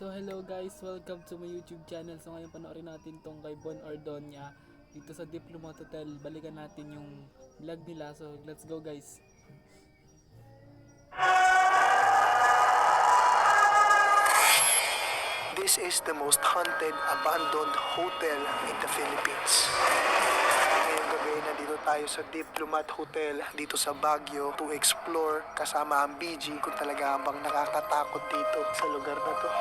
So hello guys, welcome to my YouTube channel. So ngayon panoorin natin tong kay Bon Ordonia dito sa Diplomat Hotel. Balikan natin yung vlog nila. So let's go guys. This is the most haunted, abandoned hotel in the Philippines. Ngayong gabi, nandito tayo sa Diplomat Hotel dito sa Baguio to explore kasama ang BG kung talaga bang nakakatakot dito sa lugar na to.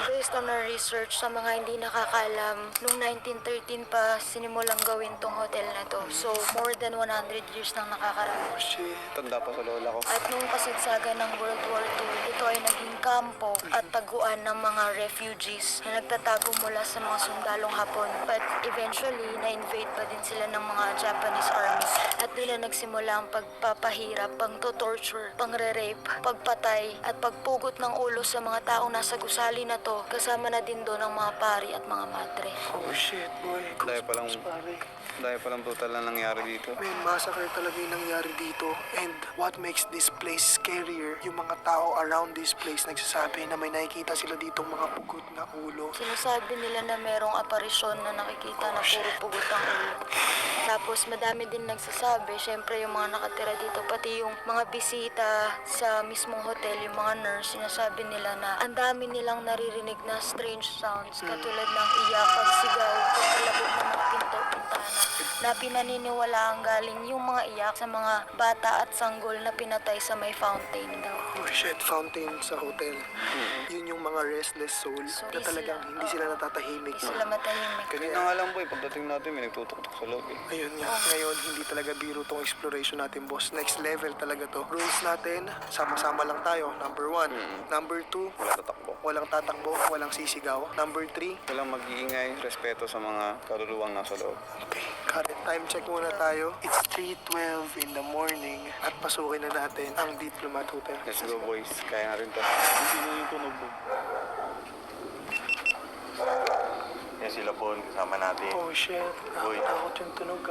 Based on our research, sa mga hindi nakakaalam, noong 1913 pa sinimulang gawin tong hotel na to. So, more than 100 years nang nakakaraan. Oh shit. Tanda pa sa lola ko. At nung kasigsagan ng World War II, ito ay naging kampo at taguan ng mga refugees na nagtatago mula sa mga sundalong Hapon. But eventually, na-invade pa din sila ng mga Japanese army. At doon na nagsimula ang pagpapahirap, pang-torture, pang-rape, pagpatay, at pagpugot ng ulo sa mga taong nasa gusali na to. Kasama na din doon ang mga pari at mga madre. Oh shit, boy. Dahil palang brutal na nangyari dito. Man, massacre talaga yung nangyari dito. And what makes this place scarier, yung mga tao around this place nagsasabi na may nakikita sila ditong mga pugot na ulo. Sinasabi nila na merong aparisyon na nakikita na puro pugot ang ulo. Tapos madami din nagsasabi, syempre yung mga nakatira dito, pati yung mga bisita sa mismong hotel, yung mga nurse, sinasabi nila na ang dami nilang naririnig na strange sounds, katulad ng iyak, pagsigaw, pagkalabog ng mga pinto, pintana, na pinaniniwala ang galing yung mga iyak sa mga bata at sanggol na pinatay sa may fountain daw. Oh shit, fountain sa hotel. Yun yung mga restless souls na talagang hindi sila natatahimik. Hindi sila matahimik. Kanina nga lang boy, pagdating natin may nagtutok-tok sa loob eh. Ayun nga, ngayon hindi talaga biro tong exploration natin, boss. Next level talaga to. Rules natin, sama-sama lang tayo. Number 1. Number 2, Wala tatakbo. walang tatakbo, walang sisigaw. Number 3, Walang mag-iingay, respeto sa mga kaluluwang nasa loob. okay, current time check muna tayo. It's 3:12 in the morning at pasukin na natin ang Diplomat Hotel. Let's go boys, kaya na rin to. Sino yung tunog mo? Yan sila Bon, kasama natin. Oh shit, Uy. nakakatakot yung tunog.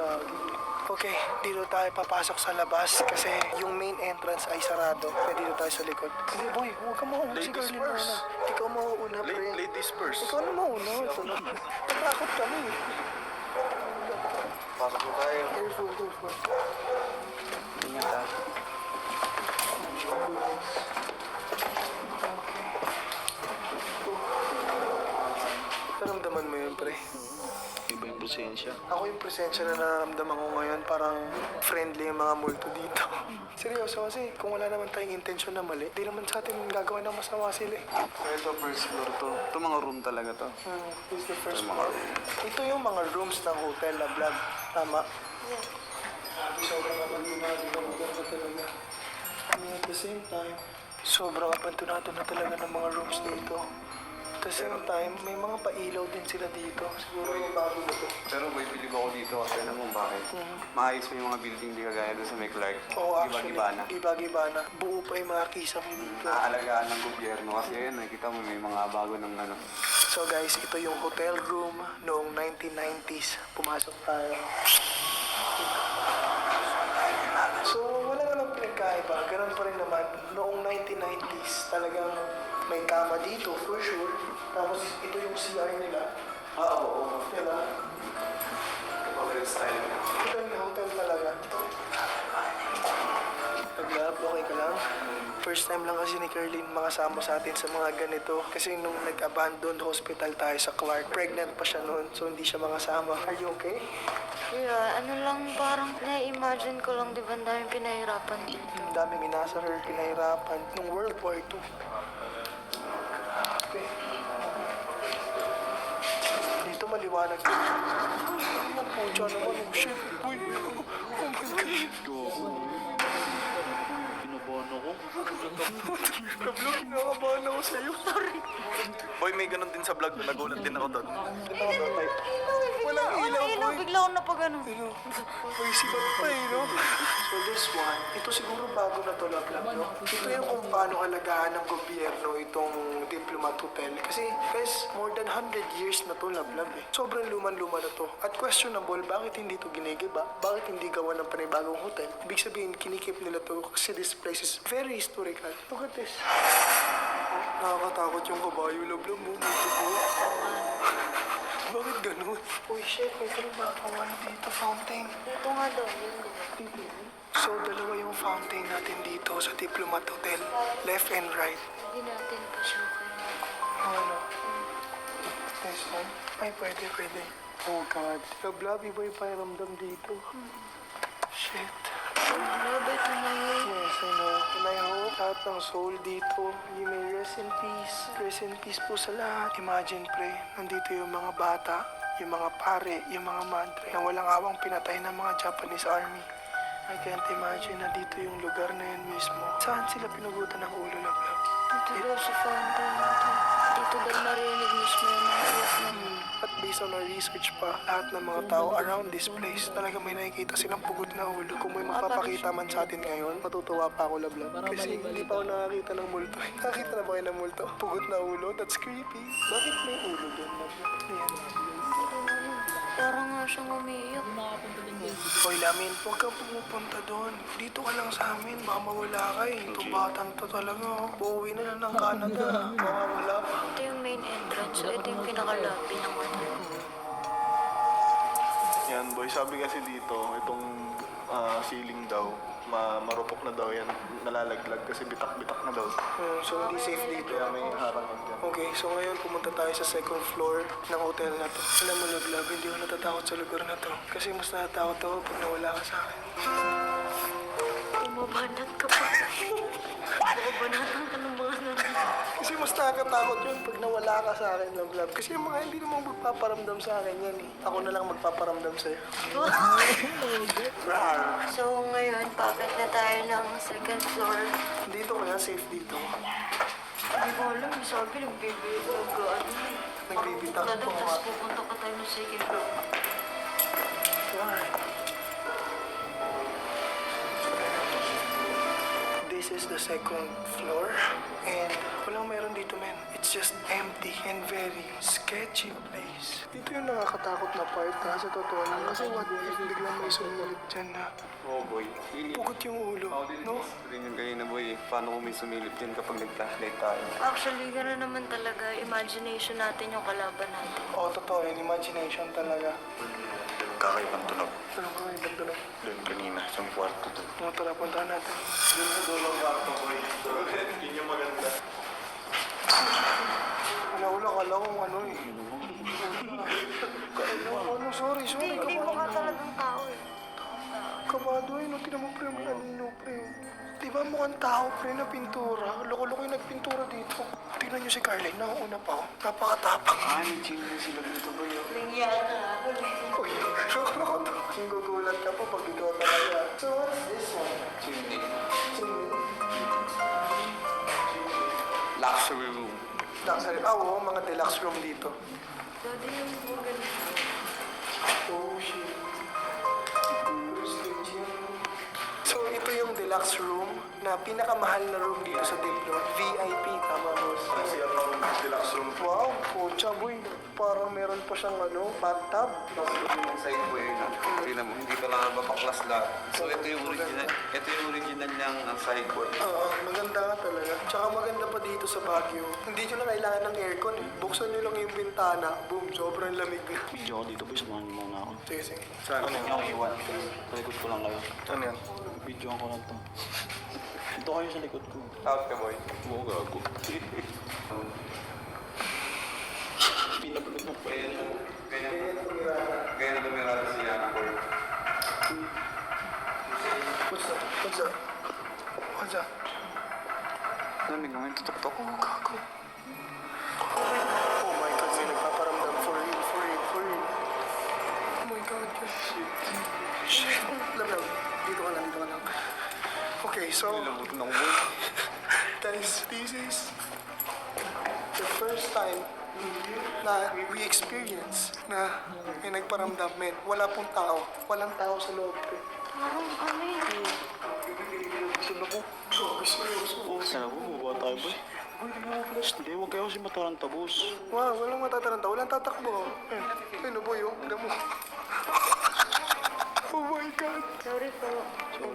Okay, dito tayo papasok sa labas kasi yung main entrance ay sarado. Kaya dito tayo sa likod. Hindi boy, huwag ka mauna. Si Ladies Carlin first. mauna. Ikaw mauna, pre. Ladies first. Ikaw na mauna. Natakot kami. Pasok mo tayo. Careful. Ingat ha. Naramdaman mo yun, pre. Iba yung presensya. Ako yung presensya na nararamdaman ko ngayon, parang friendly yung mga multo dito. Seryoso kasi kung wala naman tayong intensyon na mali, di naman sa atin gagawa ng masama sila eh. Ito first floor to. Ito mga room talaga to. This is the first Ito mga floor. room. Ito yung mga rooms ng hotel na vlog. Tama. Sobrang abandonado ng lugar na talaga. And at the same time, sobrang abandonado na talaga ng mga rooms dito. At the same time, may mga pailaw din sila dito. Siguro yung bago na to. Pero boy, bilib ako dito kasi alam mo bakit? Maayos mo yung mga building di kagaya doon sa may Clark. Oo, actually, Iba-iba na. iba-iba na. Buo pa yung mga kisame dito. Naaalagaan ng gobyerno kasi yun, nakikita mo may mga bago ng ano. So guys, ito yung hotel room noong 1990s. Pumasok tayo. So, walang pinagkaiba. Ganun pa rin naman. Noong 1990s, talagang may kama dito, for sure. Tapos, ito yung CR nila. Oo. Diba? Hotel style. Ito yung hotel talaga. Pag-lab, okay ka lang? First time lang kasi ni Carlin makasama sa atin sa mga ganito. Kasi nung nag-abandoned hospital tayo sa Clark, pregnant pa siya noon. So, hindi siya makasama. Are you okay? Yeah, ano lang, parang na-imagine ko lang, di ba, ang daming pinahirapan dito. Ang daming minasakar, pinahirapan nung World War II. Okay. Dito maliwanag. Ay, ang pucha naman. Oh, shit. Uy. Oh my God. Pinabahan ako. Kablo, kinakabahan ako sa'yo. Sorry. Boy, may ganun din sa vlog. Nagulat din ako doon. Walang Walang ilaw, boy. bigla ako napagano. Ano? May sibat pa eh, no? So this one, ito siguro bago na to, love, no? Ito yung kung paano alagaan ng gobyerno itong Diplomat Hotel. Kasi, guys, more than 100 years na to, love, eh. Sobrang luman-luma na to. At questionable, bakit hindi to ginigiba? Bakit hindi gawa ng panibagong hotel? Ibig sabihin, kinikip nila to kasi this place is very historical. Look at this. Nakakatakot yung kabayo, love, mo. Bakit ganun? Uy, shit, may kalumakaway dito, fountain. Dito nga daw, yun Dito. So, dalawa yung fountain natin dito sa Diplomat Hotel. Left and right. Hindi natin pa siya Ano? This one? Ay, pwede. Oh, God. Love, iba yung pakiramdam dito. Shit. Grabe, tumayo. Yes, I know. And I hope lahat ng soul dito, you may rest in peace. Rest in peace po sa lahat. Imagine, pre, nandito yung mga bata, yung mga pare, yung mga madre, na walang awang pinatay ng mga Japanese army. I can't imagine na dito yung lugar na yun mismo. Saan sila pinugutan ng ulo, love? Dito daw sa fountain natin. Dito daw narinig mismo yung mga iyak na. At based on our research pa, lahat ng mga tao around this place, talaga may nakikita silang pugot na ulo. Kung may magpapakita man sa atin ngayon, matutuwa pa ako, love. Kasi hindi pa ako nakakita ng multo. Nakakita na ba kayo ng multo? Pugot na ulo? That's creepy. Bakit may ulo doon, love? Ayan. Parang nga siyang umiiyak. Hoy, Lamin, huwag kang pumupunta doon. Dito ka lang sa amin, baka mawala ka eh. Itong batang to talaga, oh. Uuwi na ng Canada. Baka wala pa. Ito yung main entrance. So, ito yung pinakalabi ng ano. Yan boy, sabi kasi dito, itong ceiling daw, marupok na daw yan, nalalaglag kasi bitak-bitak na daw. So, hindi safe dito. Kaya may harangan dyan. Okay, so ngayon pumunta tayo sa second floor ng hotel na to. Alam mo, Love, hindi ako natatakot sa lugar na to. Kasi mas natatakot ako pag nawala ka sa akin. Bumabanat ka pa. Bumabanatan ka ng mga nandito. Kasi mas nakakatakot yun pag nawala ka sa akin, Love. Kasi yung mga hindi namang magpaparamdam sa akin yan eh. Ako na lang magpaparamdam sa'yo. Rar. So, ngayon, packet na tayo ng second floor. Dito kaya safe dito. Hindi ko alam, sabi, nagbibilang ka, Nagbibitak na daw, po tapos nga. pupunta ka tayo ng second floor. Why? This is the second floor and walang meron dito, men. It's just empty and very sketchy place. Dito yung nakakatakot na part na sa totoo lang. Kasi what if biglang may sumulit dyan na Oo, boy. pugot yung ulo, no? Rin yung kanina, boy. Paano kung may sumilip din kapag nag-flashlight tayo? Actually, gano'n naman talaga. Imagination natin yung kalaban natin. Oo, totoo yun. Imagination talaga. Kakaibang tunog. Ano ka, ibang tunog? Doon kanina, sa kwarto doon. Mga tara, puntahan natin. Doon sa dulo ng kwarto boy. Yun yung maganda. Wala, kala ko ano eh. Ano, sorry. Hindi mo ka talagang tao eh. Kabado eh, no? Tinan mo, pre, may anino, pre. Di ba mukhang tao, pre, na pintura? Loko-loko yung nagpintura dito. Tingnan niyo si Carlene, nauna pa, oh. Napakatapang. May chingo sila dito, boy. Nangyari na ako. Uy, loko to. Gugulat ka pa pag ikaw talaga. So, what's this one? Chimney. Chimney. Luxury room. Luxury. Oo, mga deluxe room dito. Dati yung maganda. Oh, shit. So, ito yung deluxe room na pinakamahal na room dito sa Diplo. VIP, tama, boss? Kasi ang deluxe room. Wow, pucha, boy. Parang meron pa siyang bathtub. Tapos yung side boy, tingnan mo, hindi pa lang mapaklas lahat. So ito yung original niyang side boy. Oo, maganda nga talaga. Tsaka maganda pa dito sa Baguio. Hindi nyo na kailangan ng aircon eh. Buksan nyo lang yung bintana. Boom, sobrang lamig. Video ako dito boy, samahan mo muna ako. Sige, sige. Saan? Ano yung iwan? Sa likod ko lang kayo. Ano yan? Video ko lang to. Dito kayo sa likod ko. Out ka boy. Oo, gago. Pinapagod na pa. Ganyan na lumirado si Yana boy. What's that? What's that? What's that? Lamig naman, tutok-tok. Oh, gago. Oh my God, may nagpaparamdam. For real, for real, for real. Oh my God, God. Shit. Love. Dito ka lang, dito ka lang. Okay, so... Lambot ng boy. Guys, this is the first time na we experience na may nagparamdam, men. Wala pong tao. Walang tao sa loob. Parang ano yun? Sino po? Grabe, seryoso. Sana po, baba tayo boy. Hindi, huwag kayo kasi mataranta, boss. Wow, walang matataranta. Walang tatakbo. Ano po yun? Ano mo? Oh my God. Sorry po.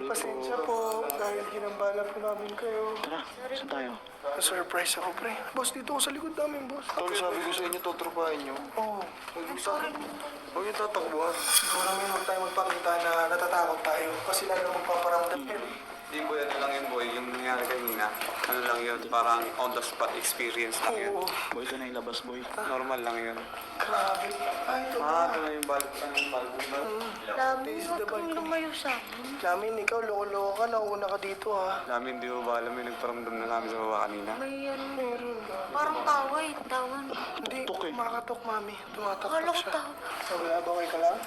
Pasensya po dahil ginambala po namin kayo. Tara, saan tayo? Na-surprise ako, pre. Boss, dito ako sa likod namin, boss. Tol, sabi ko sa inyo, tutropahin nyo. Oo. Huwag yung tatakbuhan. Siguro namin huwag tayo magpakita na natatakot tayo. Kasi lalo magpaparamdam yan. Hindi boy, ano lang yun boy, yung nangyari kanina. Ano lang yun, parang on the spot experience lang yun. Oo. Boy, ito na yung labas, boy. Normal lang yun. Grabe. Ay, ito Ito na yung balot ka ng balot. Dami, huwag kang lumayo sa akin. Lamin, ikaw, loko-loko ka. Nauna ka dito, ha. Namin di mo ba alam yung nagparamdam na namin sa baba kanina. May ano, parang taway, tawan. Hindi, Tutok eh. makatok, mami. Akala Tumataktak ko siya. tawag. Wala ba kayo ka lang?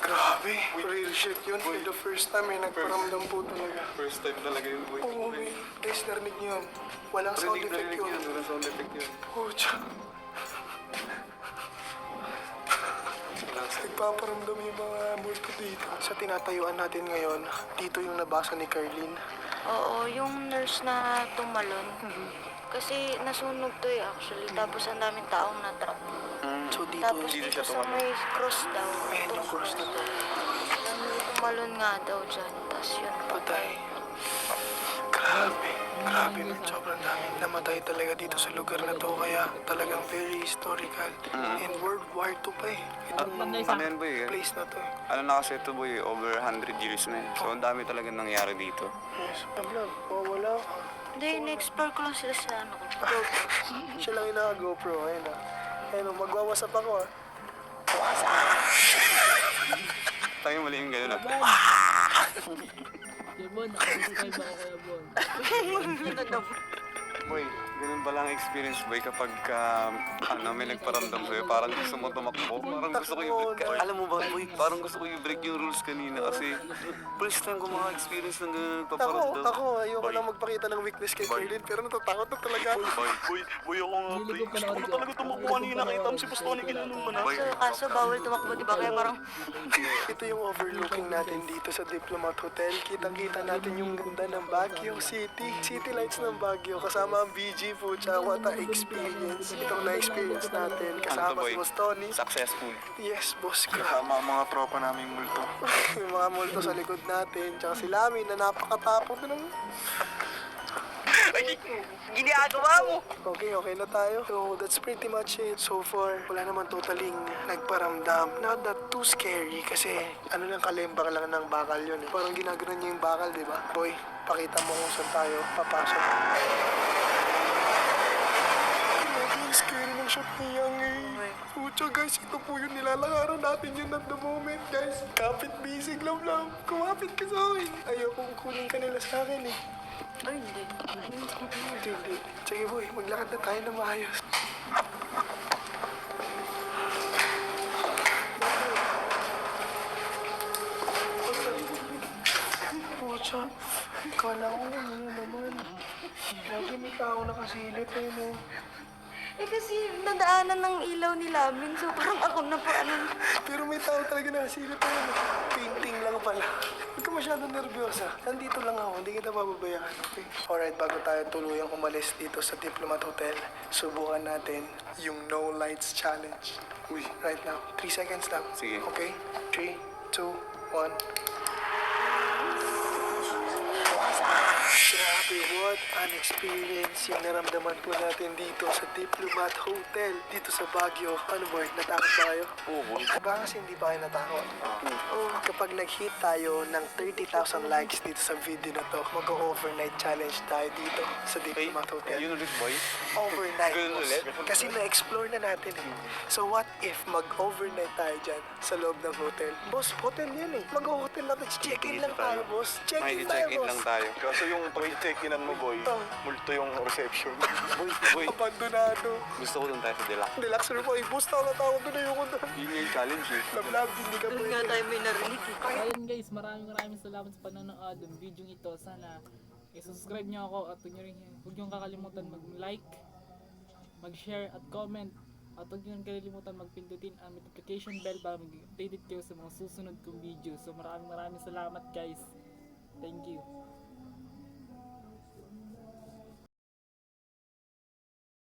Grabe. Real shit yun. For the first time, may nagparamdam po talaga. First time talaga yun boy. Oo, may. Guys, narinig niyo yun. Walang sound effect yun. Walang sound effect yun. Pucha. Nagpaparamdam yung mga multo dito. Sa tinatayuan natin ngayon, dito yung nabasa ni Carlene. Oo, yung nurse na tumalon. Kasi nasunog to eh actually. Tapos ang daming taong natrap. So dito, Tapos dito dito siya sa may cross daw. ayan yung cross na to. Tumalon nga daw dyan. Tapos yun. Patay. Grabe. Grabe, man. Sobrang dami. Namatay talaga dito sa lugar na to. Kaya talagang very historical. And World War II pa eh. Itong Ano yan boy? place na to eh. Ano na kasi ito boy, over 100 years na eh. So ang dami talaga nangyari dito. Yes. Vlog, wala ka. Hindi, in-explore ko lang sila sa ano ko. Siya lang yung naka-GoPro. Ayun ah. Ayun, magwawasap ako ah. Tayo mali yung gano'n ah. Kuya Bon, nakasubscribe ako Kuya Bon. Boy, ganun ba lang experience boy kapag may nagparamdam sa'yo, parang gusto mo tumakbo, parang gusto ko i-break. Alam mo ba boy, parang gusto ko i-break yung rules kanina kasi first time ko mga experience ng ganun nagpaparamdam. Ako, ayoko lang magpakita ng weakness kay Carlin, pero natatakot na talaga ako. Boy, ako nga, pre. Gusto ko na talaga tumakbo kanina. Nakita mo si Pastoni, ginanong mo na. Kaso bawal tumakbo, di ba? Kaya parang Ito yung overlooking natin dito sa Diplomat Hotel. Kitang-kita natin yung ganda ng Baguio City. City lights ng Baguio. Kasama ang BG po. What a experience. Itong na-experience natin. Kasama si Boss Tony. Successful. Yes, boss. Grabe. Tama ang mga tropa naming multo. Yung mga multo sa likod natin. Tsaka si Lamin na napakatapos ng... Ginagawa mo! Okay na tayo. So, that's pretty much it. So far, wala naman totaling nagparamdam. Not that too scary kasi ano lang, kalembang lang ng bakal yun eh. Parang ginaganon niya yung bakal, di ba? Boy, pakita mo kung saan tayo papasok. Grabe, ang scary ng shot ni Yang eh. Pucha guys, ito po yung nilalakaran natin yun at the moment guys. Kapit bisig love. Kumapit ka sa akin. Ayokong kunin ka nila sa akin eh. ay hindi. Hindi. Sige boy, maglakad na tayo na maayos. Pucha, kala ko ano naman. Lagi may tao nakasilip eh, no? Eh kasi nadaanan ng ilaw ni Lamin, so parang ako na po ano. Pero may tao talaga nakasilip eh, no? Painting lang pala. Huwag ka masyadong nervyosa. Nandito lang ako, hindi kita pababayaan, okay? Alright, bago tayo tuluyang umalis dito sa Diplomat Hotel, subukan natin yung No Lights Challenge. Uy, right now. 3 seconds lang. Sige. Okay? 3, 2, 1. Grabe, what an experience yung naramdaman po natin dito sa Diplomat Hotel, dito sa Baguio. Ano boy, natakot ba kayo? Oo, boy. Baka kasi hindi pa kayo natakot. Kapag nag-hit tayo ng 30,000 likes dito sa video na to, mag-overnight challenge tayo dito sa Diplomat Hotel. Yun ulit boy. Overnight. Ganun boss. ulit? Kasi na-explore na natin eh. So what if mag-overnight tayo dyan sa loob ng hotel? Boss, hotel yan eh. Mag-hotel natin. Check-in lang tayo, boss. Check-in tayo, Check-in boss. lang tayo. Kaso yung check-inan mo, boy, multo yung reception. Boy, Abandonado. gusto ko doon tayo sa Dela. Deluxe po. Boss, tawag doon na yung kundo. Yun yung challenge eh. Love, hindi ka Doon pwede. nga tayo may narinig. Ayun guys, maraming salamat sa panonood ng video ito. Sana i-subscribe nyo ako at huwag nyo kakalimutan mag-like, mag-share at comment. At huwag nyo nang kalilimutan magpindutin ang notification bell para mag-updated kayo sa mga susunod kong video. So maraming salamat guys. Thank you.